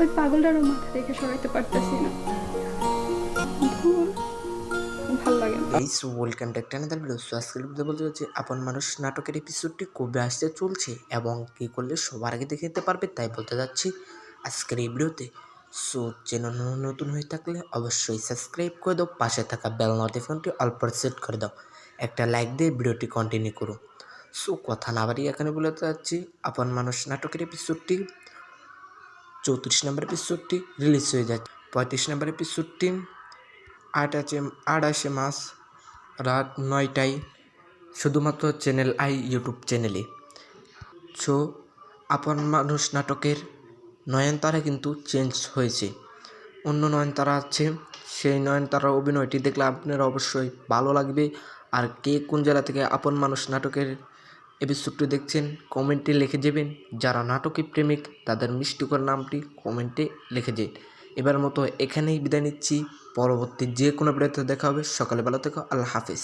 ওই পাগলটারও মাথা রেখে সরাইতে পারতেছি না। ধুর, ভাল লাগে না। এই so welcome back to another video. So আজকের ভিডিও বলতে হচ্ছে আপন মানুষ নাটকের এপিসোডটি কবে আসতে চলছে এবং কী করলে সবার আগে দেখে নিতে পারবে তাই বলতে যাচ্ছি আজকের এই ভিডিওতে। সো চ্যানেল নতুন হয়ে থাকলে অবশ্যই সাবস্ক্রাইব করে দাও, পাশে থাকা বেল নোটিফিকেশনটি অল পর সেট করে দাও, একটা লাইক দিয়ে ভিডিওটি কন্টিনিউ করো। সো কথা না বাড়িয়ে এখানে বলতে যাচ্ছি আপন মানুষ নাটকের এপিসোডটি 34 নম্বর এপিসোডটি রিলিজ হয়ে যাচ্ছে। 35 নম্বর এপিসোডটি 28 মার্চ রাত 9টায় শুধুমাত্র চ্যানেল আই ইউটিউব চ্যানেলে। সো আপন মানুষ নাটকের নয়নতারা কিন্তু চেঞ্জ হয়েছে, অন্য নয়নতারা আছে। সেই নয়নতারার অভিনয়টি দেখলে আপনার অবশ্যই ভালো লাগবে। আর কে কোন জেলা থেকে আপন মানুষ নাটকের এপিসোডটি দেখছেন কমেন্টে লিখে যাবেন। যারা নাটকের প্রেমিক তাদের মিষ্টিকর নামটি কমেন্টে লিখে যান। এবার মতো এখানেই বিদায় নিচ্ছি, পরবর্তী যে কোনো ভিডিওতে দেখা হবে। সকালে ভালো থেকো, আল্লাহ হাফিজ।